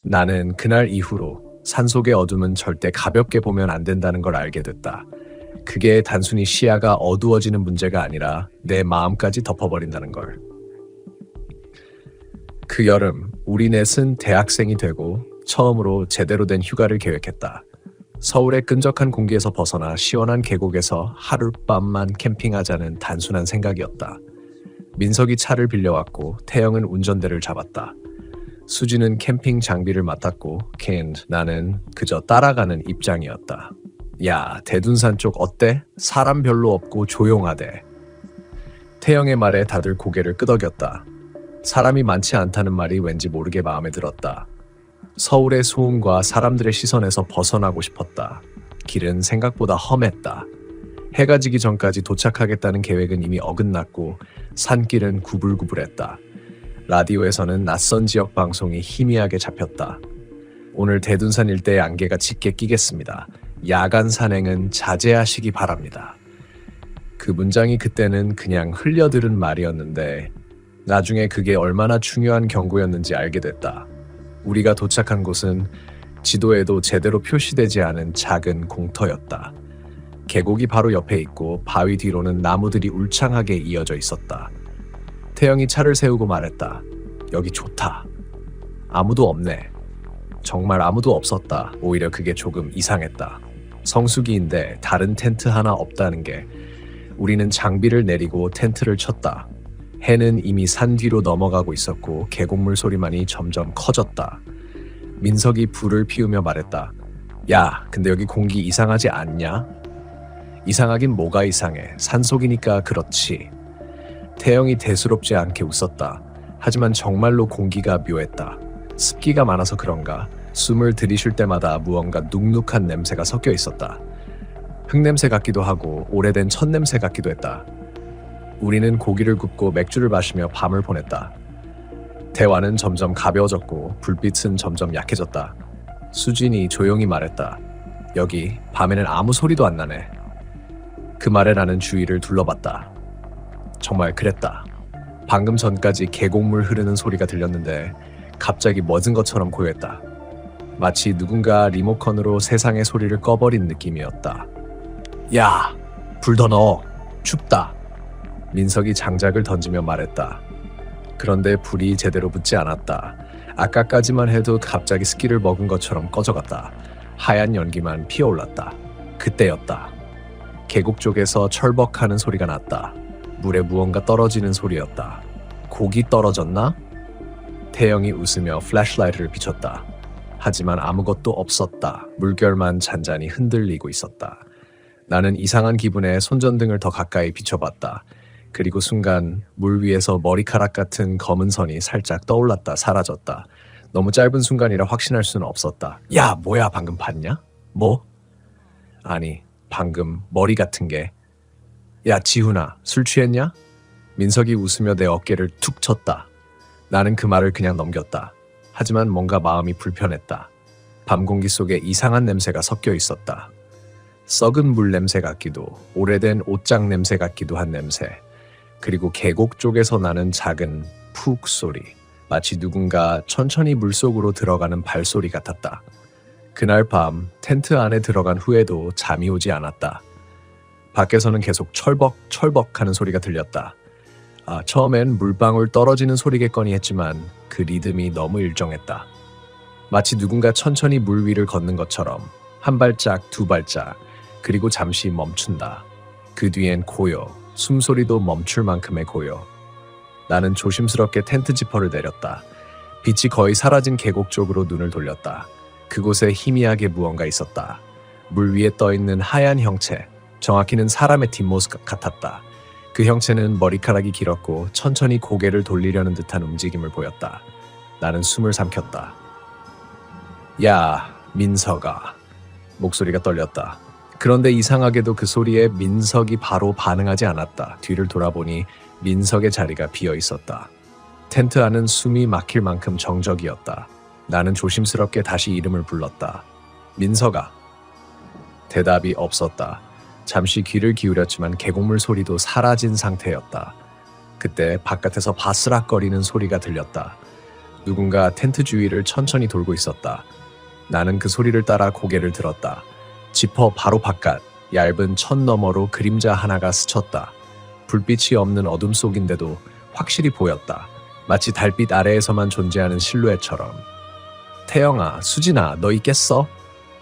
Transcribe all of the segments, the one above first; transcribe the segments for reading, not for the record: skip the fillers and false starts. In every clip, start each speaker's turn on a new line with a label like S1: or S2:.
S1: 나는 그날 이후로 산속의 어둠은 절대 가볍게 보면 안 된다는 걸 알게 됐다. 그게 단순히 시야가 어두워지는 문제가 아니라 내 마음까지 덮어버린다는 걸. 그 여름, 우리 넷은 대학생이 되고 처음으로 제대로 된 휴가를 계획했다. 서울의 끈적한 공기에서 벗어나 시원한 계곡에서 하룻밤만 캠핑하자는 단순한 생각이었다. 민석이 차를 빌려왔고 태영은 운전대를 잡았다. 수지는 캠핑 장비를 맡았고 나는 그저 따라가는 입장이었다. 야, 대둔산 쪽 어때? 사람 별로 없고 조용하대. 태영의 말에 다들 고개를 끄덕였다. 사람이 많지 않다는 말이 왠지 모르게 마음에 들었다. 서울의 소음과 사람들의 시선에서 벗어나고 싶었다. 길은 생각보다 험했다. 해가 지기 전까지 도착하겠다는 계획은 이미 어긋났고 산길은 구불구불했다. 라디오에서는 낯선 지역 방송이 희미하게 잡혔다. 오늘 대둔산 일대의 안개가 짙게 끼겠습니다. 야간 산행은 자제하시기 바랍니다. 그 문장이 그때는 그냥 흘려들은 말이었는데 나중에 그게 얼마나 중요한 경고였는지 알게 됐다. 우리가 도착한 곳은 지도에도 제대로 표시되지 않은 작은 공터였다. 계곡이 바로 옆에 있고 바위 뒤로는 나무들이 울창하게 이어져 있었다. 태영이 차를 세우고 말했다. 여기 좋다. 아무도 없네. 정말 아무도 없었다. 오히려 그게 조금 이상했다. 성수기인데 다른 텐트 하나 없다는 게. 우리는 장비를 내리고 텐트를 쳤다. 해는 이미 산 뒤로 넘어가고 있었고 계곡물 소리만이 점점 커졌다. 민석이 불을 피우며 말했다. 야, 근데 여기 공기 이상하지 않냐? 이상하긴 뭐가 이상해. 산속이니까 그렇지. 태영이 대수롭지 않게 웃었다. 하지만 정말로 공기가 묘했다. 습기가 많아서 그런가 숨을 들이쉴 때마다 무언가 눅눅한 냄새가 섞여 있었다. 흙냄새 같기도 하고 오래된 천냄새 같기도 했다. 우리는 고기를 굽고 맥주를 마시며 밤을 보냈다. 대화는 점점 가벼워졌고 불빛은 점점 약해졌다. 수진이 조용히 말했다. 여기 밤에는 아무 소리도 안 나네. 그 말에 나는 주위를 둘러봤다. 정말 그랬다. 방금 전까지 계곡물 흐르는 소리가 들렸는데 갑자기 멎은 것처럼 고요했다. 마치 누군가 리모컨으로 세상의 소리를 꺼버린 느낌이었다. 야, 불 더 넣어. 춥다. 민석이 장작을 던지며 말했다. 그런데 불이 제대로 붙지 않았다. 아까까지만 해도 갑자기 습기를 먹은 것처럼 꺼져갔다. 하얀 연기만 피어올랐다. 그때였다. 계곡 쪽에서 철벅하는 소리가 났다. 물에 무언가 떨어지는 소리였다. 고기 떨어졌나? 태영이 웃으며 플래시라이트를 비췄다. 하지만 아무것도 없었다. 물결만 잔잔히 흔들리고 있었다. 나는 이상한 기분에 손전등을 더 가까이 비춰봤다. 그리고 순간 물 위에서 머리카락 같은 검은 선이 살짝 떠올랐다 사라졌다. 너무 짧은 순간이라 확신할 수는 없었다. 야, 뭐야 방금 봤냐? 뭐? 아니, 방금 머리 같은 게. 야, 지훈아, 술 취했냐? 민석이 웃으며 내 어깨를 툭 쳤다. 나는 그 말을 그냥 넘겼다. 하지만 뭔가 마음이 불편했다. 밤 공기 속에 이상한 냄새가 섞여 있었다. 썩은 물 냄새 같기도, 오래된 옷장 냄새 같기도 한 냄새. 그리고 계곡 쪽에서 나는 작은 푹 소리. 마치 누군가 천천히 물속으로 들어가는 발소리 같았다. 그날 밤 텐트 안에 들어간 후에도 잠이 오지 않았다. 밖에서는 계속 철벅철벅 하는 소리가 들렸다. 처음엔 물방울 떨어지는 소리겠거니 했지만 그 리듬이 너무 일정했다. 마치 누군가 천천히 물 위를 걷는 것처럼 한 발짝, 두 발짝, 그리고 잠시 멈춘다. 그 뒤엔 고요, 숨소리도 멈출 만큼의 고요. 나는 조심스럽게 텐트 지퍼를 내렸다. 빛이 거의 사라진 계곡 쪽으로 눈을 돌렸다. 그곳에 희미하게 무언가 있었다. 물 위에 떠있는 하얀 형체, 정확히는 사람의 뒷모습 같았다. 그 형체는 머리카락이 길었고 천천히 고개를 돌리려는 듯한 움직임을 보였다. 나는 숨을 삼켰다. 야, 민석아. 목소리가 떨렸다. 그런데 이상하게도 그 소리에 민석이 바로 반응하지 않았다. 뒤를 돌아보니 민석의 자리가 비어 있었다. 텐트 안은 숨이 막힐 만큼 정적이었다. 나는 조심스럽게 다시 이름을 불렀다. 민석아. 대답이 없었다. 잠시 귀를 기울였지만 계곡물 소리도 사라진 상태였다. 그때 바깥에서 바스락거리는 소리가 들렸다. 누군가 텐트 주위를 천천히 돌고 있었다. 나는 그 소리를 따라 고개를 들었다. 지퍼 바로 바깥 얇은 천 너머로 그림자 하나가 스쳤다. 불빛이 없는 어둠 속인데도 확실히 보였다. 마치 달빛 아래에서만 존재하는 실루엣처럼. 태영아, 수진아, 너 있겠어?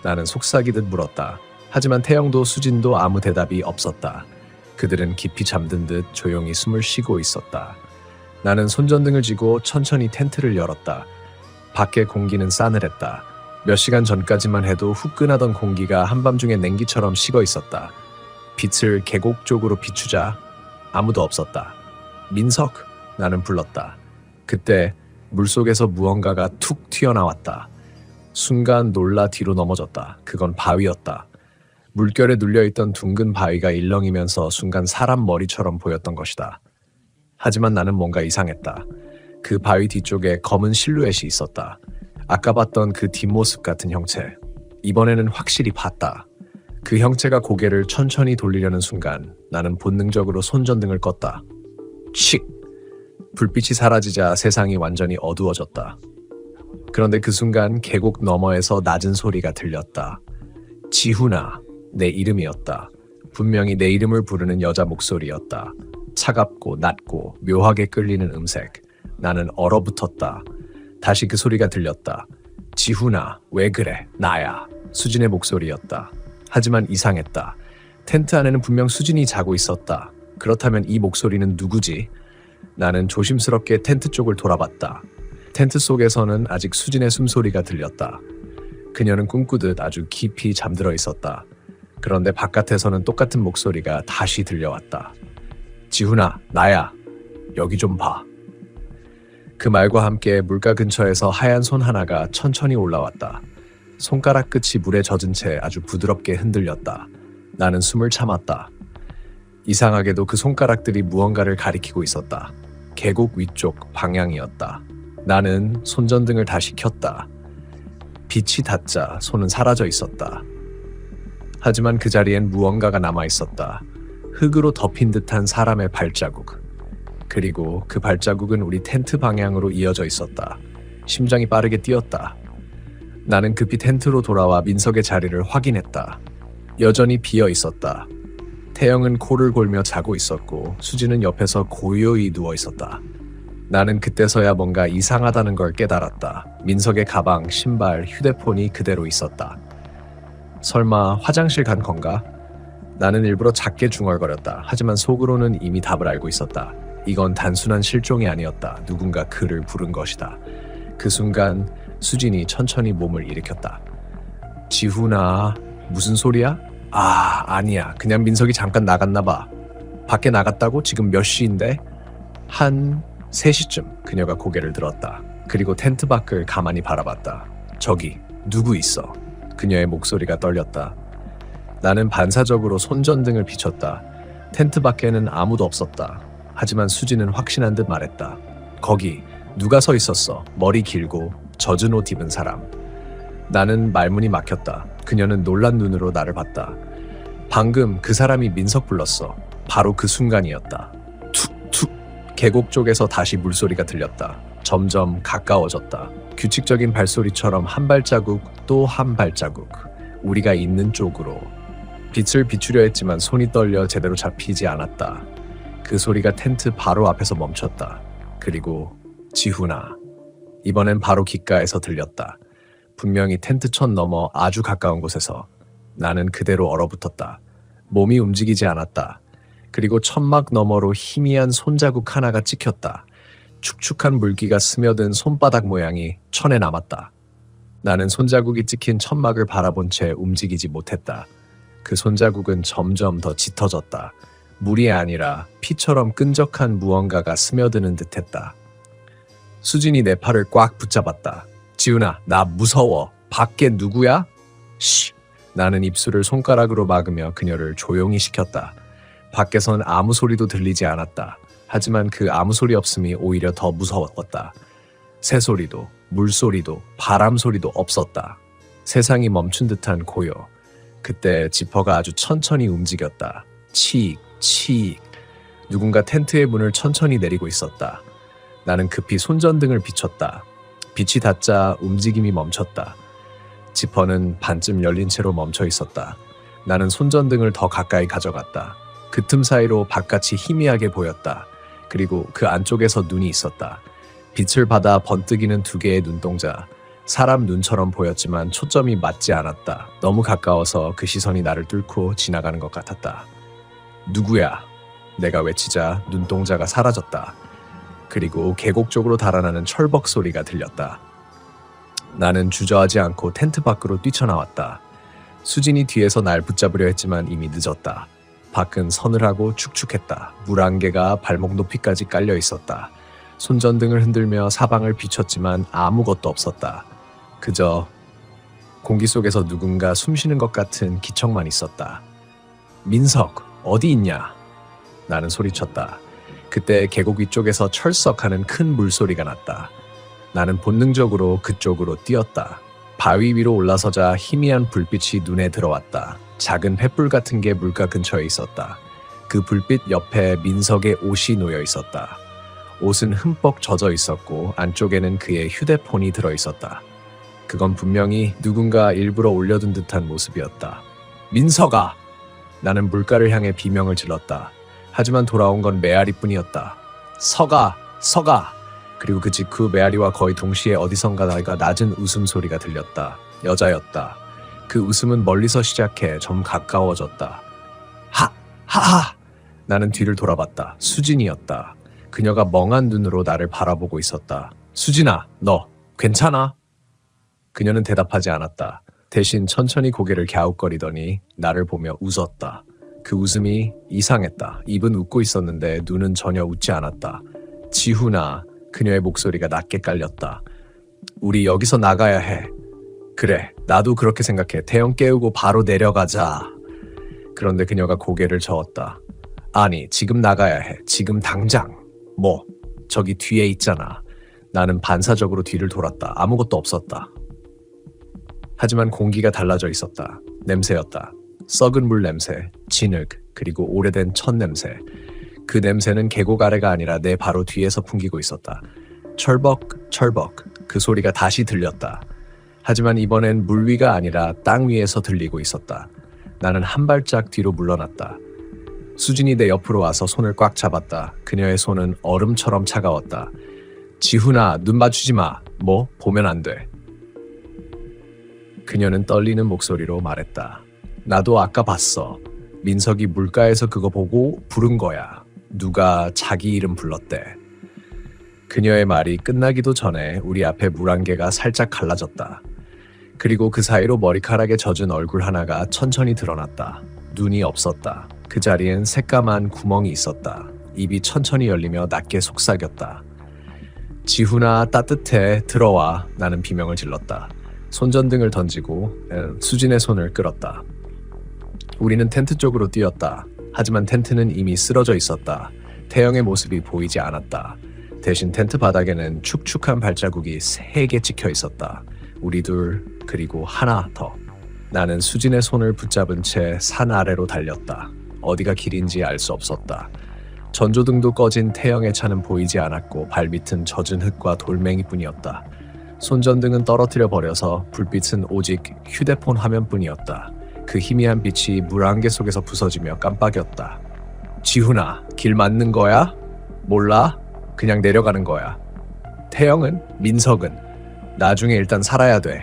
S1: 나는 속삭이듯 물었다. 하지만 태영도 수진도 아무 대답이 없었다. 그들은 깊이 잠든 듯 조용히 숨을 쉬고 있었다. 나는 손전등을 쥐고 천천히 텐트를 열었다. 밖의 공기는 싸늘했다. 몇 시간 전까지만 해도 후끈하던 공기가 한밤중에 냉기처럼 식어 있었다. 빛을 계곡 쪽으로 비추자 아무도 없었다. 민석! 나는 불렀다. 그때 물속에서 무언가가 툭 튀어나왔다. 순간 놀라 뒤로 넘어졌다. 그건 바위였다. 물결에 눌려있던 둥근 바위가 일렁이면서 순간 사람 머리처럼 보였던 것이다. 하지만 나는 뭔가 이상했다. 그 바위 뒤쪽에 검은 실루엣이 있었다. 아까 봤던 그 뒷모습 같은 형체. 이번에는 확실히 봤다. 그 형체가 고개를 천천히 돌리려는 순간 나는 본능적으로 손전등을 껐다. 칙! 불빛이 사라지자 세상이 완전히 어두워졌다. 그런데 그 순간 계곡 너머에서 낮은 소리가 들렸다. 지훈아, 내 이름이었다. 분명히 내 이름을 부르는 여자 목소리였다. 차갑고 낮고 묘하게 끌리는 음색. 나는 얼어붙었다. 다시 그 소리가 들렸다. 지훈아, 왜 그래? 나야. 수진의 목소리였다. 하지만 이상했다. 텐트 안에는 분명 수진이 자고 있었다. 그렇다면 이 목소리는 누구지? 나는 조심스럽게 텐트 쪽을 돌아봤다. 텐트 속에서는 아직 수진의 숨소리가 들렸다. 그녀는 꿈꾸듯 아주 깊이 잠들어 있었다. 그런데 바깥에서는 똑같은 목소리가 다시 들려왔다. 지훈아, 나야. 여기 좀 봐. 그 말과 함께 물가 근처에서 하얀 손 하나가 천천히 올라왔다. 손가락 끝이 물에 젖은 채 아주 부드럽게 흔들렸다. 나는 숨을 참았다. 이상하게도 그 손가락들이 무언가를 가리키고 있었다. 계곡 위쪽 방향이었다. 나는 손전등을 다시 켰다. 빛이 닿자 손은 사라져 있었다. 하지만 그 자리엔 무언가가 남아 있었다. 흙으로 덮인 듯한 사람의 발자국. 그리고 그 발자국은 우리 텐트 방향으로 이어져 있었다. 심장이 빠르게 뛰었다. 나는 급히 텐트로 돌아와 민석의 자리를 확인했다. 여전히 비어 있었다. 태영은 코를 골며 자고 있었고 수지는 옆에서 고요히 누워 있었다. 나는 그때서야 뭔가 이상하다는 걸 깨달았다. 민석의 가방, 신발, 휴대폰이 그대로 있었다. 설마 화장실 간 건가? 나는 일부러 작게 중얼거렸다. 하지만 속으로는 이미 답을 알고 있었다. 이건 단순한 실종이 아니었다. 누군가 그를 부른 것이다. 그 순간 수진이 천천히 몸을 일으켰다. 지훈아, 무슨 소리야? 아니야. 그냥 민석이 잠깐 나갔나 봐. 밖에 나갔다고? 지금 몇 시인데? 한 3시쯤 그녀가 고개를 들었다. 그리고 텐트 밖을 가만히 바라봤다. 저기 누구 있어? 그녀의 목소리가 떨렸다. 나는 반사적으로 손전등을 비췄다. 텐트 밖에는 아무도 없었다. 하지만 수지는 확신한 듯 말했다. 거기 누가 서 있었어? 머리 길고 젖은 옷 입은 사람. 나는 말문이 막혔다. 그녀는 놀란 눈으로 나를 봤다. 방금 그 사람이 민석 불렀어. 바로 그 순간이었다. 툭툭. 계곡 쪽에서 다시 물소리가 들렸다. 점점 가까워졌다. 규칙적인 발소리처럼 한 발자국 또 한 발자국. 우리가 있는 쪽으로. 빛을 비추려 했지만 손이 떨려 제대로 잡히지 않았다. 그 소리가 텐트 바로 앞에서 멈췄다. 그리고 지훈아. 이번엔 바로 귓가에서 들렸다. 분명히 텐트 천 넘어 아주 가까운 곳에서. 나는 그대로 얼어붙었다. 몸이 움직이지 않았다. 그리고 천막 너머로 희미한 손자국 하나가 찍혔다. 축축한 물기가 스며든 손바닥 모양이 천에 남았다. 나는 손자국이 찍힌 천막을 바라본 채 움직이지 못했다. 그 손자국은 점점 더 짙어졌다. 물이 아니라 피처럼 끈적한 무언가가 스며드는 듯했다. 수진이 내 팔을 꽉 붙잡았다. 지훈아, 나 무서워. 밖에 누구야? 쉬. 나는 입술을 손가락으로 막으며 그녀를 조용히 시켰다. 밖에선 아무 소리도 들리지 않았다. 하지만 그 아무 소리 없음이 오히려 더 무서웠다. 새소리도, 물소리도, 바람소리도 없었다. 세상이 멈춘 듯한 고요. 그때 지퍼가 아주 천천히 움직였다. 치익, 치익. 누군가 텐트의 문을 천천히 내리고 있었다. 나는 급히 손전등을 비췄다. 빛이 닿자 움직임이 멈췄다. 지퍼는 반쯤 열린 채로 멈춰 있었다. 나는 손전등을 더 가까이 가져갔다. 그 틈 사이로 바깥이 희미하게 보였다. 그리고 그 안쪽에서 눈이 있었다. 빛을 받아 번뜩이는 두 개의 눈동자. 사람 눈처럼 보였지만 초점이 맞지 않았다. 너무 가까워서 그 시선이 나를 뚫고 지나가는 것 같았다. 누구야? 내가 외치자 눈동자가 사라졌다. 그리고 계곡 쪽으로 달아나는 철벅 소리가 들렸다. 나는 주저하지 않고 텐트 밖으로 뛰쳐나왔다. 수진이 뒤에서 날 붙잡으려 했지만 이미 늦었다. 밖은 서늘하고 축축했다. 물안개가 발목 높이까지 깔려 있었다. 손전등을 흔들며 사방을 비췄지만 아무것도 없었다. 그저 공기 속에서 누군가 숨쉬는 것 같은 기척만 있었다. 민석, 어디 있냐? 나는 소리쳤다. 그때 계곡 위쪽에서 철썩하는 큰 물소리가 났다. 나는 본능적으로 그쪽으로 뛰었다. 바위 위로 올라서자 희미한 불빛이 눈에 들어왔다. 작은 횃불 같은 게 물가 근처에 있었다. 그 불빛 옆에 민석의 옷이 놓여 있었다. 옷은 흠뻑 젖어 있었고 안쪽에는 그의 휴대폰이 들어 있었다. 그건 분명히 누군가 일부러 올려둔 듯한 모습이었다. 민석아! 나는 물가를 향해 비명을 질렀다. 하지만 돌아온 건 메아리뿐이었다. 서가! 서가! 그리고 그 직후 메아리와 거의 동시에 어디선가 낮은 웃음소리가 들렸다. 여자였다. 그 웃음은 멀리서 시작해 좀 가까워졌다. 하하! 나는 뒤를 돌아봤다. 수진이었다. 그녀가 멍한 눈으로 나를 바라보고 있었다. 수진아, 너 괜찮아? 그녀는 대답하지 않았다. 대신 천천히 고개를 갸웃거리더니 나를 보며 웃었다. 그 웃음이 이상했다. 입은 웃고 있었는데 눈은 전혀 웃지 않았다. 지훈아, 그녀의 목소리가 낮게 깔렸다. 우리 여기서 나가야 해. 그래, 나도 그렇게 생각해. 태영 깨우고 바로 내려가자. 그런데 그녀가 고개를 저었다. 아니, 지금 나가야 해. 지금 당장. 뭐, 저기 뒤에 있잖아. 나는 반사적으로 뒤를 돌았다. 아무것도 없었다. 하지만 공기가 달라져 있었다. 냄새였다. 썩은 물 냄새, 진흙, 그리고 오래된 천 냄새. 그 냄새는 계곡 아래가 아니라 내 바로 뒤에서 풍기고 있었다. 철벅, 철벅. 그 소리가 다시 들렸다. 하지만 이번엔 물 위가 아니라 땅 위에서 들리고 있었다. 나는 한 발짝 뒤로 물러났다. 수진이 내 옆으로 와서 손을 꽉 잡았다. 그녀의 손은 얼음처럼 차가웠다. 지훈아, 눈 맞추지 마. 뭐? 보면 안 돼. 그녀는 떨리는 목소리로 말했다. 나도 아까 봤어. 민석이 물가에서 그거 보고 부른 거야. 누가 자기 이름 불렀대. 그녀의 말이 끝나기도 전에 우리 앞에 물안개가 살짝 갈라졌다. 그리고 그 사이로 머리카락에 젖은 얼굴 하나가 천천히 드러났다. 눈이 없었다. 그 자리엔 새까만 구멍이 있었다. 입이 천천히 열리며 낮게 속삭였다. 지훈아, 따뜻해. 들어와. 나는 비명을 질렀다. 손전등을 던지고 수진의 손을 끌었다. 우리는 텐트 쪽으로 뛰었다. 하지만 텐트는 이미 쓰러져 있었다. 태영의 모습이 보이지 않았다. 대신 텐트 바닥에는 축축한 발자국이 3개 찍혀 있었다. 우리 둘, 그리고 하나 더. 나는 수진의 손을 붙잡은 채 산 아래로 달렸다. 어디가 길인지 알 수 없었다. 전조등도 꺼진 태영의 차는 보이지 않았고 발밑은 젖은 흙과 돌멩이뿐이었다. 손전등은 떨어뜨려 버려서 불빛은 오직 휴대폰 화면뿐이었다. 그 희미한 빛이 물안개 속에서 부서지며 깜빡였다. 지훈아, 길 맞는 거야? 몰라? 그냥 내려가는 거야. 태영은? 민석은? 나중에 일단 살아야 돼.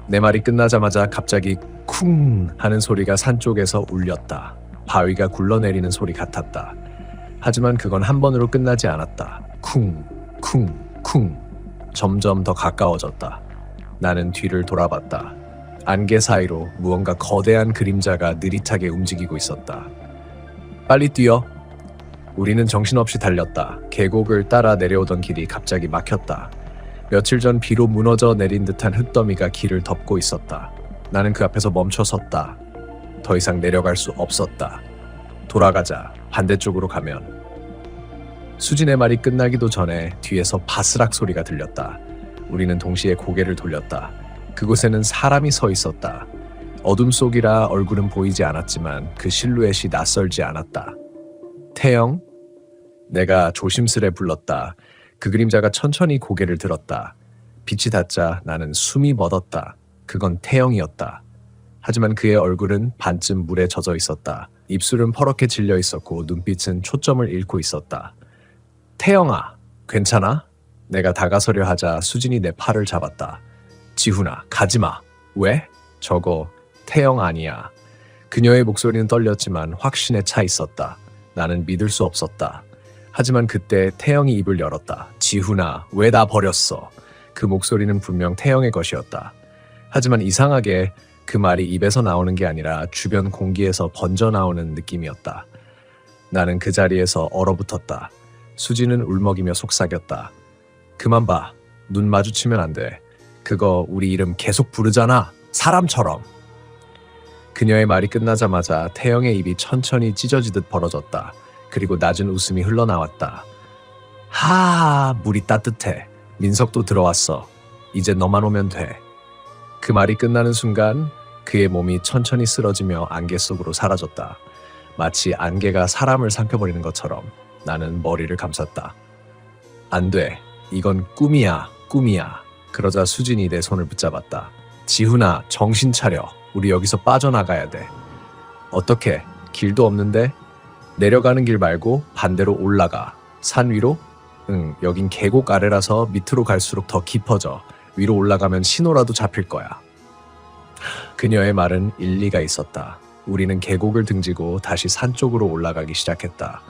S1: 내 말이 끝나자마자 갑자기 쿵 하는 소리가 산 쪽에서 울렸다. 바위가 굴러내리는 소리 같았다. 하지만 그건 한 번으로 끝나지 않았다. 쿵, 쿵, 쿵. 점점 더 가까워졌다. 나는 뒤를 돌아봤다. 안개 사이로 무언가 거대한 그림자가 느릿하게 움직이고 있었다. 빨리 뛰어. 우리는 정신없이 달렸다. 계곡을 따라 내려오던 길이 갑자기 막혔다. 며칠 전 비로 무너져 내린 듯한 흙더미가 길을 덮고 있었다. 나는 그 앞에서 멈춰 섰다. 더 이상 내려갈 수 없었다. 돌아가자. 반대쪽으로 가면. 수진의 말이 끝나기도 전에 뒤에서 바스락 소리가 들렸다. 우리는 동시에 고개를 돌렸다. 그곳에는 사람이 서 있었다. 어둠 속이라 얼굴은 보이지 않았지만 그 실루엣이 낯설지 않았다. 태영? 내가 조심스레 불렀다. 그 그림자가 천천히 고개를 들었다. 빛이 닿자 나는 숨이 멎었다. 그건 태영이었다. 하지만 그의 얼굴은 반쯤 물에 젖어 있었다. 입술은 퍼렇게 질려 있었고 눈빛은 초점을 잃고 있었다. 태영아, 괜찮아? 내가 다가서려 하자 수진이 내 팔을 잡았다. 지훈아, 가지마. 왜? 저거 태영 아니야. 그녀의 목소리는 떨렸지만 확신에 차 있었다. 나는 믿을 수 없었다. 하지만 그때 태영이 입을 열었다. 지훈아, 왜 나 버렸어? 그 목소리는 분명 태영의 것이었다. 하지만 이상하게 그 말이 입에서 나오는 게 아니라 주변 공기에서 번져 나오는 느낌이었다. 나는 그 자리에서 얼어붙었다. 수지는 울먹이며 속삭였다. 그만 봐. 눈 마주치면 안 돼. 그거 우리 이름 계속 부르잖아. 사람처럼. 그녀의 말이 끝나자마자 태영의 입이 천천히 찢어지듯 벌어졌다. 그리고 낮은 웃음이 흘러나왔다. 물이 따뜻해. 민석도 들어왔어. 이제 너만 오면 돼. 그 말이 끝나는 순간 그의 몸이 천천히 쓰러지며 안개 속으로 사라졌다. 마치 안개가 사람을 삼켜버리는 것처럼 나는 머리를 감쌌다. 안 돼. 이건 꿈이야. 꿈이야. 그러자 수진이 내 손을 붙잡았다. 지훈아, 정신 차려. 우리 여기서 빠져나가야 돼. 어떻게? 길도 없는데? 내려가는 길 말고 반대로 올라가. 산 위로? 응, 여긴 계곡 아래라서 밑으로 갈수록 더 깊어져. 위로 올라가면 신호라도 잡힐 거야. 그녀의 말은 일리가 있었다. 우리는 계곡을 등지고 다시 산 쪽으로 올라가기 시작했다.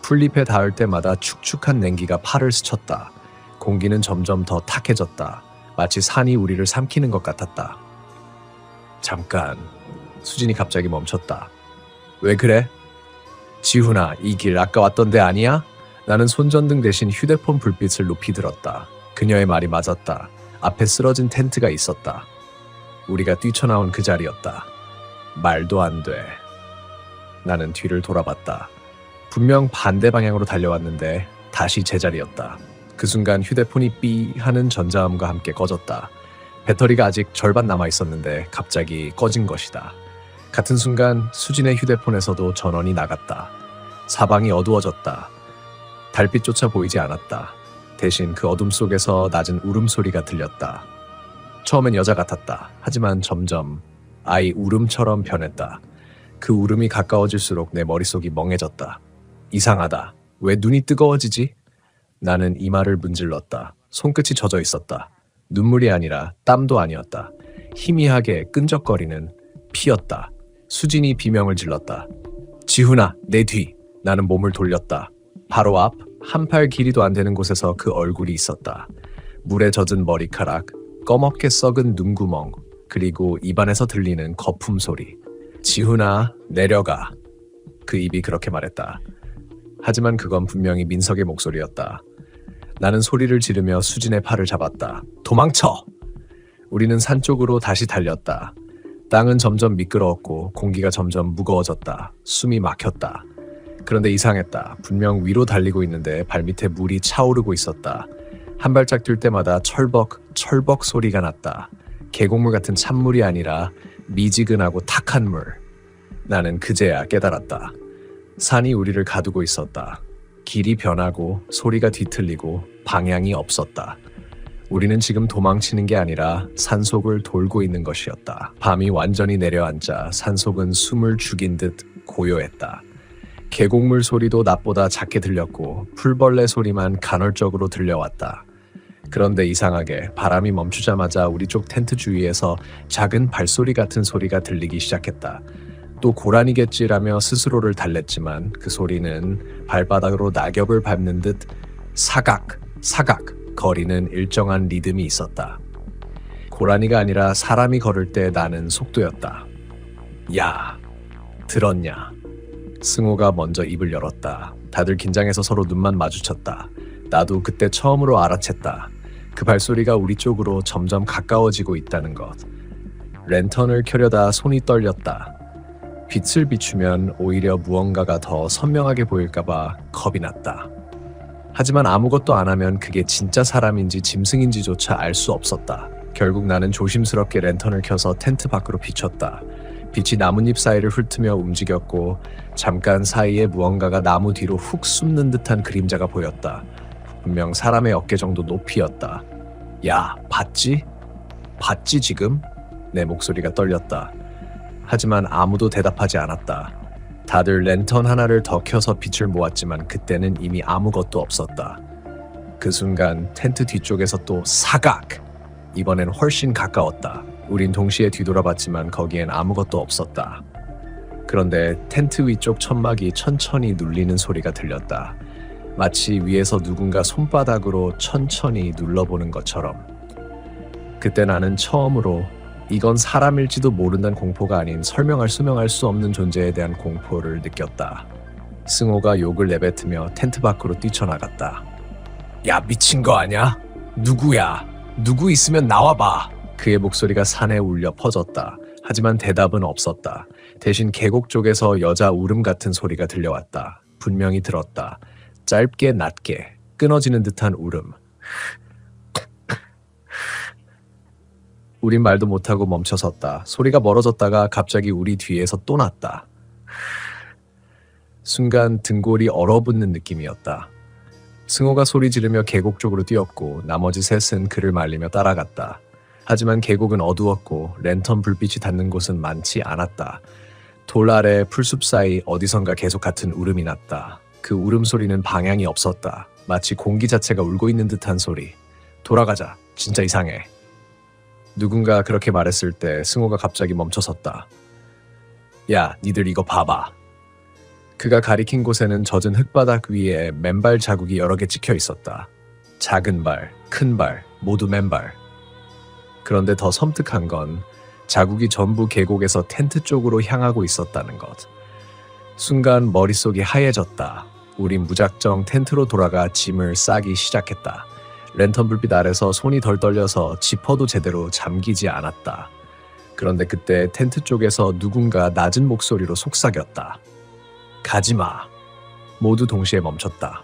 S1: 풀잎에 닿을 때마다 축축한 냉기가 팔을 스쳤다. 공기는 점점 더 탁해졌다. 마치 산이 우리를 삼키는 것 같았다. 잠깐. 수진이 갑자기 멈췄다. 왜 그래? 지훈아, 이 길 아까 왔던 데 아니야? 나는 손전등 대신 휴대폰 불빛을 높이 들었다. 그녀의 말이 맞았다. 앞에 쓰러진 텐트가 있었다. 우리가 뛰쳐나온 그 자리였다. 말도 안 돼. 나는 뒤를 돌아봤다. 분명 반대 방향으로 달려왔는데 다시 제자리였다. 그 순간 휴대폰이 삐 하는 전자음과 함께 꺼졌다. 배터리가 아직 절반 남아 있었는데 갑자기 꺼진 것이다. 같은 순간 수진의 휴대폰에서도 전원이 나갔다. 사방이 어두워졌다. 달빛조차 보이지 않았다. 대신 그 어둠 속에서 낮은 울음소리가 들렸다. 처음엔 여자 같았다. 하지만 점점 아이 울음처럼 변했다. 그 울음이 가까워질수록 내 머릿속이 멍해졌다. 이상하다. 왜 눈이 뜨거워지지? 나는 이마를 문질렀다. 손끝이 젖어 있었다. 눈물이 아니라 땀도 아니었다. 희미하게 끈적거리는 피였다. 수진이 비명을 질렀다. 지훈아, 내 뒤. 나는 몸을 돌렸다. 바로 앞, 한 팔 길이도 안 되는 곳에서 그 얼굴이 있었다. 물에 젖은 머리카락, 꺼멓게 썩은 눈구멍, 그리고 입안에서 들리는 거품 소리. 지훈아, 내려가. 그 입이 그렇게 말했다. 하지만 그건 분명히 민석의 목소리였다. 나는 소리를 지르며 수진의 팔을 잡았다. 도망쳐! 우리는 산 쪽으로 다시 달렸다. 땅은 점점 미끄러웠고 공기가 점점 무거워졌다. 숨이 막혔다. 그런데 이상했다. 분명 위로 달리고 있는데 발밑에 물이 차오르고 있었다. 한 발짝 뛸 때마다 철벅 소리가 났다. 계곡물 같은 찬물이 아니라 미지근하고 탁한 물. 나는 그제야 깨달았다. 산이 우리를 가두고 있었다. 길이 변하고 소리가 뒤틀리고 방향이 없었다. 우리는 지금 도망치는 게 아니라 산속을 돌고 있는 것이었다. 밤이 완전히 내려앉자 산속은 숨을 죽인 듯 고요했다. 계곡물 소리도 낮보다 작게 들렸고 풀벌레 소리만 간헐적으로 들려왔다. 그런데 이상하게 바람이 멈추자마자 우리 쪽 텐트 주위에서 작은 발소리 같은 소리가 들리기 시작했다. 또 고라니겠지라며 스스로를 달랬지만 그 소리는 발바닥으로 낙엽을 밟는 듯 사각 거리는 일정한 리듬이 있었다. 고라니가 아니라 사람이 걸을 때 나는 속도였다. 야, 들었냐? 승호가 먼저 입을 열었다. 다들 긴장해서 서로 눈만 마주쳤다. 나도 그때 처음으로 알아챘다. 그 발소리가 우리 쪽으로 점점 가까워지고 있다는 것. 랜턴을 켜려다 손이 떨렸다. 빛을 비추면 오히려 무언가가 더 선명하게 보일까봐 겁이 났다. 하지만 아무것도 안 하면 그게 진짜 사람인지 짐승인지조차 알 수 없었다. 결국 나는 조심스럽게 랜턴을 켜서 텐트 밖으로 비췄다. 빛이 나뭇잎 사이를 훑으며 움직였고 잠깐 사이에 무언가가 나무 뒤로 훅 숨는 듯한 그림자가 보였다. 분명 사람의 어깨 정도 높이였다. 야, 봤지? 봤지 지금? 내 목소리가 떨렸다. 하지만 아무도 대답하지 않았다. 다들 랜턴 하나를 더 켜서 빛을 모았지만 그때는 이미 아무것도 없었다. 그 순간 텐트 뒤쪽에서 또 사각! 이번엔 훨씬 가까웠다. 우린 동시에 뒤돌아봤지만 거기엔 아무것도 없었다. 그런데 텐트 위쪽 천막이 천천히 눌리는 소리가 들렸다. 마치 위에서 누군가 손바닥으로 천천히 눌러보는 것처럼. 그때 나는 처음으로 이건 사람일지도 모른다는 공포가 아닌 설명할 수 없는 존재에 대한 공포를 느꼈다. 승호가 욕을 내뱉으며 텐트 밖으로 뛰쳐나갔다. 야, 미친 거 아냐? 누구야? 누구 있으면 나와봐. 그의 목소리가 산에 울려 퍼졌다. 하지만 대답은 없었다. 대신 계곡 쪽에서 여자 울음 같은 소리가 들려왔다. 분명히 들었다. 짧게 낮게 끊어지는 듯한 울음. 우린 말도 못하고 멈춰섰다. 소리가 멀어졌다가 갑자기 우리 뒤에서 또 났다. 순간 등골이 얼어붙는 느낌이었다. 승호가 소리 지르며 계곡 쪽으로 뛰었고 나머지 셋은 그를 말리며 따라갔다. 하지만 계곡은 어두웠고 랜턴 불빛이 닿는 곳은 많지 않았다. 돌 아래 풀숲 사이 어디선가 계속 같은 울음이 났다. 그 울음소리는 방향이 없었다. 마치 공기 자체가 울고 있는 듯한 소리. 돌아가자. 진짜 이상해. 누군가 그렇게 말했을 때 승호가 갑자기 멈춰섰다. 야, 니들 이거 봐봐. 그가 가리킨 곳에는 젖은 흙바닥 위에 맨발 자국이 여러 개 찍혀 있었다. 작은 발, 큰 발, 모두 맨발. 그런데 더 섬뜩한 건 자국이 전부 계곡에서 텐트 쪽으로 향하고 있었다는 것. 순간 머릿속이 하얘졌다. 우린 무작정 텐트로 돌아가 짐을 싸기 시작했다. 랜턴 불빛 아래서 손이 덜 떨려서 지퍼도 제대로 잠기지 않았다. 그런데 그때 텐트 쪽에서 누군가 낮은 목소리로 속삭였다. 가지마. 모두 동시에 멈췄다.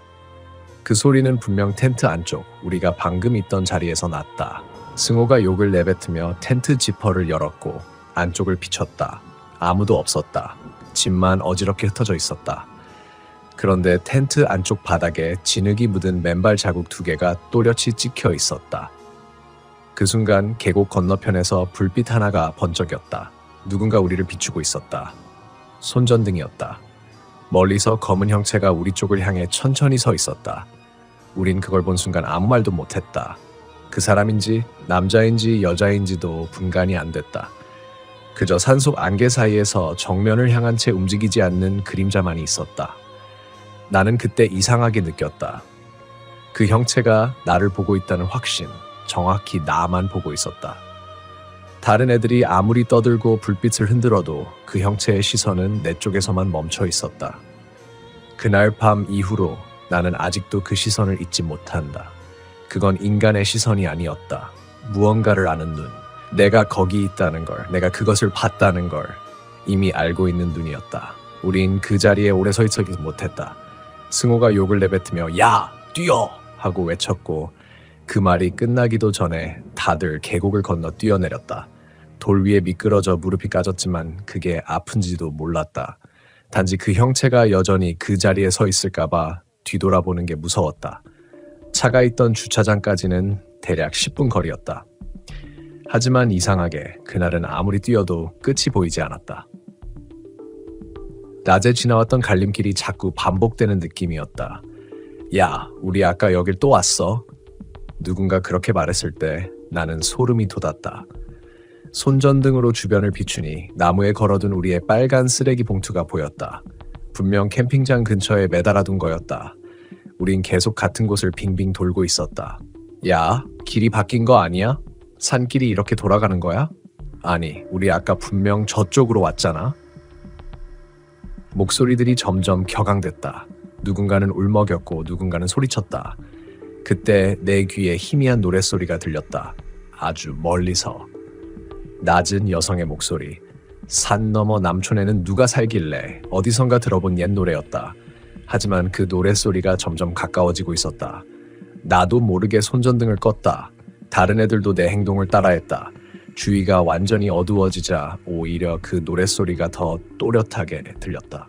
S1: 그 소리는 분명 텐트 안쪽, 우리가 방금 있던 자리에서 났다. 승호가 욕을 내뱉으며 텐트 지퍼를 열었고 안쪽을 비췄다. 아무도 없었다. 짐만 어지럽게 흩어져 있었다. 그런데 텐트 안쪽 바닥에 진흙이 묻은 맨발 자국 2개가 또렷이 찍혀 있었다. 그 순간 계곡 건너편에서 불빛 하나가 번쩍였다. 누군가 우리를 비추고 있었다. 손전등이었다. 멀리서 검은 형체가 우리 쪽을 향해 천천히 서 있었다. 우린 그걸 본 순간 아무 말도 못했다. 그 사람인지 남자인지 여자인지도 분간이 안 됐다. 그저 산속 안개 사이에서 정면을 향한 채 움직이지 않는 그림자만이 있었다. 나는 그때 이상하게 느꼈다. 그 형체가 나를 보고 있다는 확신, 정확히 나만 보고 있었다. 다른 애들이 아무리 떠들고 불빛을 흔들어도 그 형체의 시선은 내 쪽에서만 멈춰 있었다. 그날 밤 이후로 나는 아직도 그 시선을 잊지 못한다. 그건 인간의 시선이 아니었다. 무언가를 아는 눈, 내가 거기 있다는 걸, 내가 그것을 봤다는 걸 이미 알고 있는 눈이었다. 우린 그 자리에 오래 서 있지 못했다. 승호가 욕을 내뱉으며 야! 뛰어! 하고 외쳤고 그 말이 끝나기도 전에 다들 계곡을 건너 뛰어내렸다. 돌 위에 미끄러져 무릎이 까졌지만 그게 아픈지도 몰랐다. 단지 그 형체가 여전히 그 자리에 서 있을까봐 뒤돌아보는 게 무서웠다. 차가 있던 주차장까지는 대략 10분 거리였다. 하지만 이상하게 그날은 아무리 뛰어도 끝이 보이지 않았다. 낮에 지나왔던 갈림길이 자꾸 반복되는 느낌이었다. 야, 우리 아까 여길 또 왔어? 누군가 그렇게 말했을 때 나는 소름이 돋았다. 손전등으로 주변을 비추니 나무에 걸어둔 우리의 빨간 쓰레기 봉투가 보였다. 분명 캠핑장 근처에 매달아둔 거였다. 우린 계속 같은 곳을 빙빙 돌고 있었다. 야, 길이 바뀐 거 아니야? 산길이 이렇게 돌아가는 거야? 아니, 우리 아까 분명 저쪽으로 왔잖아. 목소리들이 점점 격앙됐다. 누군가는 울먹였고 누군가는 소리쳤다. 그때 내 귀에 희미한 노랫소리가 들렸다. 아주 멀리서. 낮은 여성의 목소리. 산 너머 남촌에는 누가 살길래 어디선가 들어본 옛 노래였다. 하지만 그 노랫소리가 점점 가까워지고 있었다. 나도 모르게 손전등을 껐다. 다른 애들도 내 행동을 따라했다. 주위가 완전히 어두워지자 오히려 그 노랫소리가 더 또렷하게 들렸다.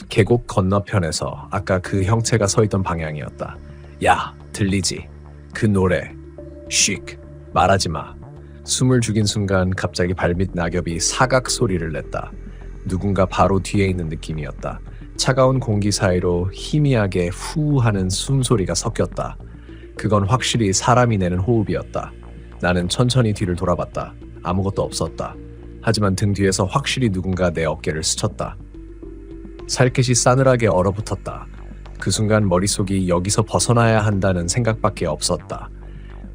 S1: 계곡 건너편에서 아까 그 형체가 서 있던 방향이었다. 야, 들리지? 그 노래. 쉭, 말하지 마. 숨을 죽인 순간 갑자기 발밑 낙엽이 사각 소리를 냈다. 누군가 바로 뒤에 있는 느낌이었다. 차가운 공기 사이로 희미하게 후 하는 숨소리가 섞였다. 그건 확실히 사람이 내는 호흡이었다. 나는 천천히 뒤를 돌아봤다. 아무것도 없었다. 하지만 등 뒤에서 확실히 누군가 내 어깨를 스쳤다. 살갗이 싸늘하게 얼어붙었다. 그 순간 머릿속이 여기서 벗어나야 한다는 생각밖에 없었다.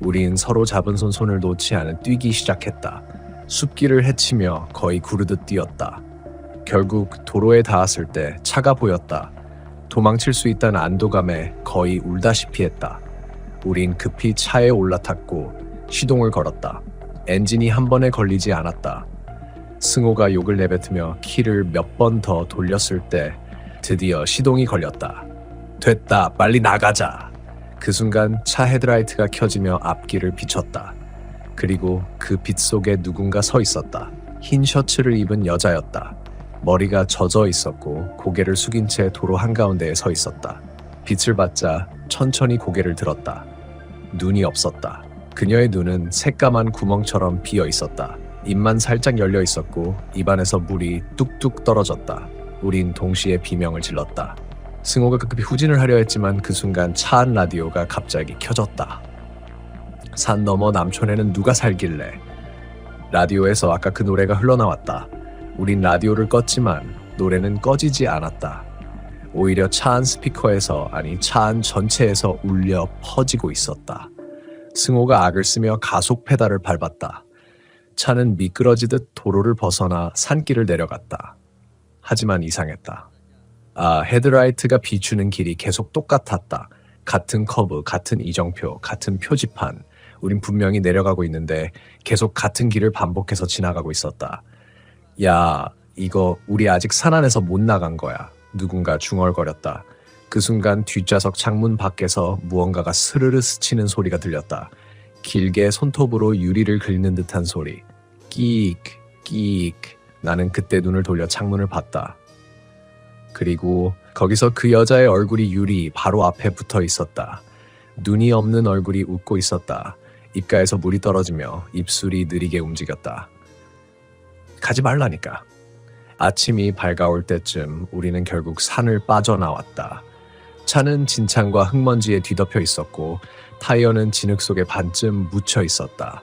S1: 우린 서로 잡은 손을 놓지 않은 뛰기 시작했다. 숲길을 헤치며 거의 구르듯 뛰었다. 결국 도로에 닿았을 때 차가 보였다. 도망칠 수 있다는 안도감에 거의 울다시피 했다. 우린 급히 차에 올라탔고 시동을 걸었다. 엔진이 한 번에 걸리지 않았다. 승호가 욕을 내뱉으며 키를 몇 번 더 돌렸을 때 드디어 시동이 걸렸다. 됐다, 빨리 나가자. 그 순간 차 헤드라이트가 켜지며 앞길을 비췄다. 그리고 그 빛 속에 누군가 서 있었다. 흰 셔츠를 입은 여자였다. 머리가 젖어 있었고 고개를 숙인 채 도로 한가운데에 서 있었다. 빛을 받자 천천히 고개를 들었다. 눈이 없었다. 그녀의 눈은 새까만 구멍처럼 비어 있었다. 입만 살짝 열려 있었고 입안에서 물이 뚝뚝 떨어졌다. 우린 동시에 비명을 질렀다. 승호가 급히 후진을 하려 했지만 그 순간 차 안 라디오가 갑자기 켜졌다. 산 너머 남촌에는 누가 살길래. 라디오에서 아까 그 노래가 흘러나왔다. 우린 라디오를 껐지만 노래는 꺼지지 않았다. 오히려 차 안 스피커에서, 아니 차 안 전체에서 울려 퍼지고 있었다. 승호가 악을 쓰며 가속 페달을 밟았다. 차는 미끄러지듯 도로를 벗어나 산길을 내려갔다. 하지만 이상했다. 헤드라이트가 비추는 길이 계속 똑같았다. 같은 커브, 같은 이정표, 같은 표지판. 우린 분명히 내려가고 있는데 계속 같은 길을 반복해서 지나가고 있었다. 야, 이거 우리 아직 산 안에서 못 나간 거야. 누군가 중얼거렸다. 그 순간 뒷좌석 창문 밖에서 무언가가 스르르 스치는 소리가 들렸다. 길게 손톱으로 유리를 긁는 듯한 소리. 끼익, 끼익. 나는 그때 눈을 돌려 창문을 봤다. 그리고 거기서 그 여자의 얼굴이 유리 바로 앞에 붙어 있었다. 눈이 없는 얼굴이 웃고 있었다. 입가에서 물이 떨어지며 입술이 느리게 움직였다. 가지 말라니까. 아침이 밝아올 때쯤 우리는 결국 산을 빠져나왔다. 차는 진창과 흙먼지에 뒤덮여 있었고 타이어는 진흙 속에 반쯤 묻혀 있었다.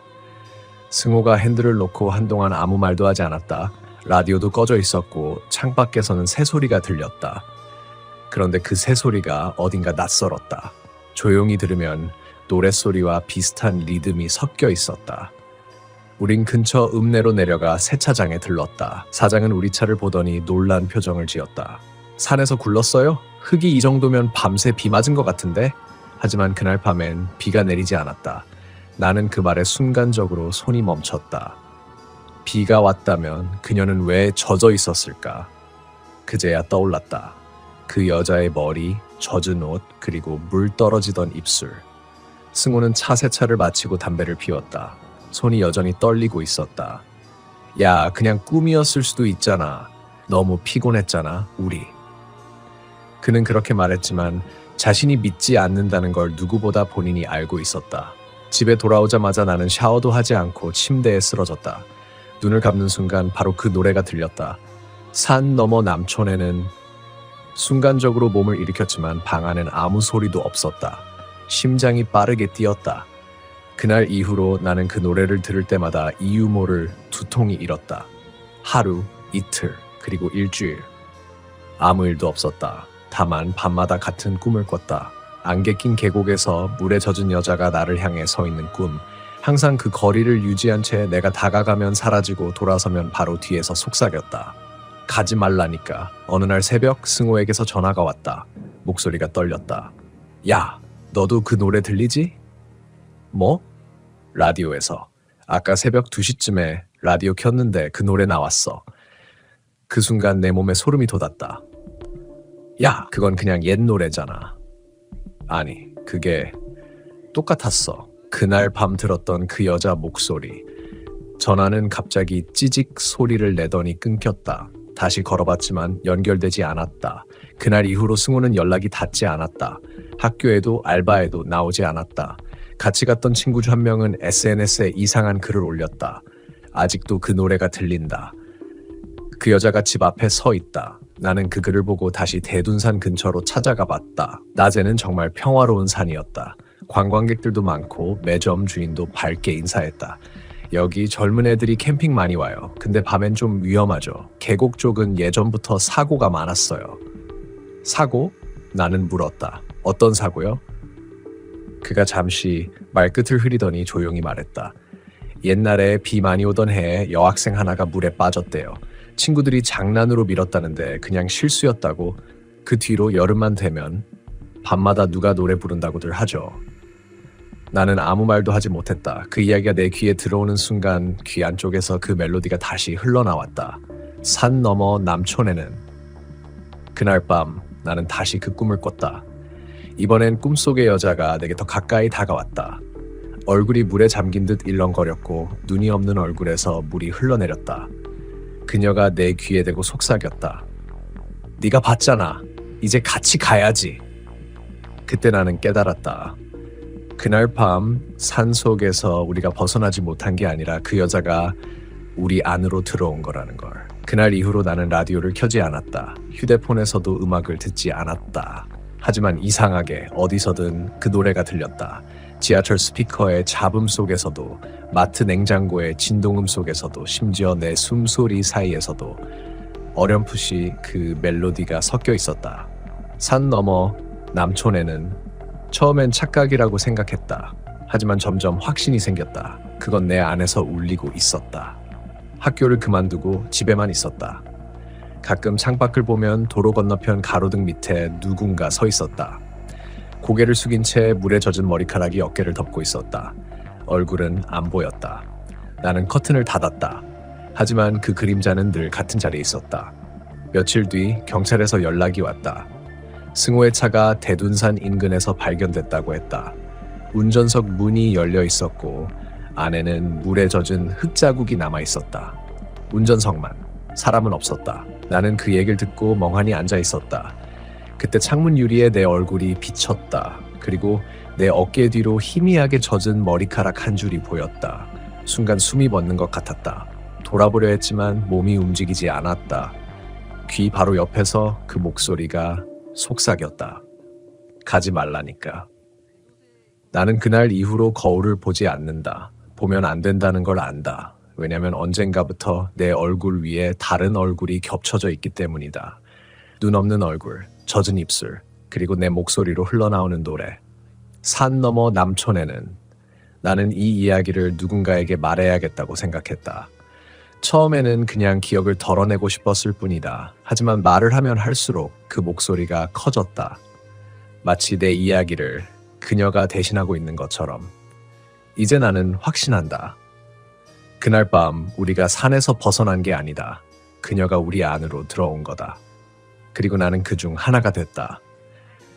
S1: 승호가 핸들을 놓고 한동안 아무 말도 하지 않았다. 라디오도 꺼져 있었고 창밖에서는 새소리가 들렸다. 그런데 그 새소리가 어딘가 낯설었다. 조용히 들으면 노랫소리와 비슷한 리듬이 섞여 있었다. 우린 근처 읍내로 내려가 세차장에 들렀다. 사장은 우리 차를 보더니 놀란 표정을 지었다. 산에서 굴렀어요? 흙이 이 정도면 밤새 비 맞은 것 같은데? 하지만 그날 밤엔 비가 내리지 않았다. 나는 그 말에 순간적으로 손이 멈췄다. 비가 왔다면 그녀는 왜 젖어 있었을까? 그제야 떠올랐다. 그 여자의 머리, 젖은 옷, 그리고 물 떨어지던 입술. 승호는 차 세차를 마치고 담배를 피웠다. 손이 여전히 떨리고 있었다. 야, 그냥 꿈이었을 수도 있잖아. 너무 피곤했잖아, 우리. 그는 그렇게 말했지만 자신이 믿지 않는다는 걸 누구보다 본인이 알고 있었다. 집에 돌아오자마자 나는 샤워도 하지 않고 침대에 쓰러졌다. 눈을 감는 순간 바로 그 노래가 들렸다. 산 너머 남촌에는. 순간적으로 몸을 일으켰지만 방 안엔 아무 소리도 없었다. 심장이 빠르게 뛰었다. 그날 이후로 나는 그 노래를 들을 때마다 이유 모를 두통이 일었다. 하루, 이틀, 그리고 일주일. 아무 일도 없었다. 다만 밤마다 같은 꿈을 꿨다. 안개 낀 계곡에서 물에 젖은 여자가 나를 향해 서 있는 꿈. 항상 그 거리를 유지한 채 내가 다가가면 사라지고 돌아서면 바로 뒤에서 속삭였다. 가지 말라니까. 어느 날 새벽 승호에게서 전화가 왔다. 목소리가 떨렸다. 야, 너도 그 노래 들리지? 뭐? 라디오에서. 아까 새벽 2시쯤에 라디오 켰는데 그 노래 나왔어. 그 순간 내 몸에 소름이 돋았다. 야, 그건 그냥 옛 노래잖아. 아니, 그게 똑같았어. 그날 밤 들었던 그 여자 목소리. 전화는 갑자기 찌직 소리를 내더니 끊겼다. 다시 걸어봤지만 연결되지 않았다. 그날 이후로 승호는 연락이 닿지 않았다. 학교에도 알바에도 나오지 않았다. 같이 갔던 친구 중 한 명은 SNS에 이상한 글을 올렸다. 아직도 그 노래가 들린다. 그 여자가 집 앞에 서 있다. 나는 그 글을 보고 다시 대둔산 근처로 찾아가 봤다. 낮에는 정말 평화로운 산이었다. 관광객들도 많고 매점 주인도 밝게 인사했다. 여기 젊은 애들이 캠핑 많이 와요. 근데 밤엔 좀 위험하죠. 계곡 쪽은 예전부터 사고가 많았어요. 사고? 나는 물었다. 어떤 사고요? 그가 잠시 말끝을 흐리더니 조용히 말했다. 옛날에 비 많이 오던 해에 여학생 하나가 물에 빠졌대요. 친구들이 장난으로 밀었다는데 그냥 실수였다고. 그 뒤로 여름만 되면 밤마다 누가 노래 부른다고들 하죠. 나는 아무 말도 하지 못했다. 그 이야기가 내 귀에 들어오는 순간 귀 안쪽에서 그 멜로디가 다시 흘러나왔다. 산 너머 남촌에는. 그날 밤 나는 다시 그 꿈을 꿨다. 이번엔 꿈속의 여자가 내게 더 가까이 다가왔다. 얼굴이 물에 잠긴 듯 일렁거렸고 눈이 없는 얼굴에서 물이 흘러내렸다. 그녀가 내 귀에 대고 속삭였다. 네가 봤잖아. 이제 같이 가야지. 그때 나는 깨달았다. 그날 밤 산속에서 우리가 벗어나지 못한 게 아니라 그 여자가 우리 안으로 들어온 거라는 걸. 그날 이후로 나는 라디오를 켜지 않았다. 휴대폰에서도 음악을 듣지 않았다. 하지만 이상하게 어디서든 그 노래가 들렸다. 지하철 스피커의 잡음 속에서도, 마트 냉장고의 진동음 속에서도, 심지어 내 숨소리 사이에서도 어렴풋이 그 멜로디가 섞여 있었다. 산 너머 남촌에는. 처음엔 착각이라고 생각했다. 하지만 점점 확신이 생겼다. 그건 내 안에서 울리고 있었다. 학교를 그만두고 집에만 있었다. 가끔 창밖을 보면 도로 건너편 가로등 밑에 누군가 서 있었다. 고개를 숙인 채 물에 젖은 머리카락이 어깨를 덮고 있었다. 얼굴은 안 보였다. 나는 커튼을 닫았다. 하지만 그 그림자는 늘 같은 자리에 있었다. 며칠 뒤 경찰에서 연락이 왔다. 승호의 차가 대둔산 인근에서 발견됐다고 했다. 운전석 문이 열려 있었고 안에는 물에 젖은 흙자국이 남아 있었다. 운전석만. 사람은 없었다. 나는 그 얘기를 듣고 멍하니 앉아 있었다. 그때 창문 유리에 내 얼굴이 비쳤다. 그리고 내 어깨 뒤로 희미하게 젖은 머리카락 한 줄이 보였다. 순간 숨이 멎는 것 같았다. 돌아보려 했지만 몸이 움직이지 않았다. 귀 바로 옆에서 그 목소리가 속삭였다. 가지 말라니까. 나는 그날 이후로 거울을 보지 않는다. 보면 안 된다는 걸 안다. 왜냐면 언젠가부터 내 얼굴 위에 다른 얼굴이 겹쳐져 있기 때문이다. 눈 없는 얼굴, 젖은 입술, 그리고 내 목소리로 흘러나오는 노래. 산 너머 남촌에는. 나는 이 이야기를 누군가에게 말해야겠다고 생각했다. 처음에는 그냥 기억을 덜어내고 싶었을 뿐이다. 하지만 말을 하면 할수록 그 목소리가 커졌다. 마치 내 이야기를 그녀가 대신하고 있는 것처럼. 이제 나는 확신한다. 그날 밤 우리가 산에서 벗어난 게 아니다. 그녀가 우리 안으로 들어온 거다. 그리고 나는 그중 하나가 됐다.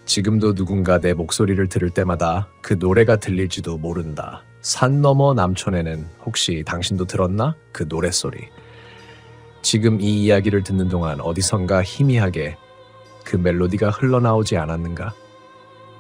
S1: 지금도 누군가 내 목소리를 들을 때마다 그 노래가 들릴지도 모른다. 산 너머 남촌에는. 혹시 당신도 들었나? 그 노랫소리. 지금 이 이야기를 듣는 동안 어디선가 희미하게 그 멜로디가 흘러나오지 않았는가?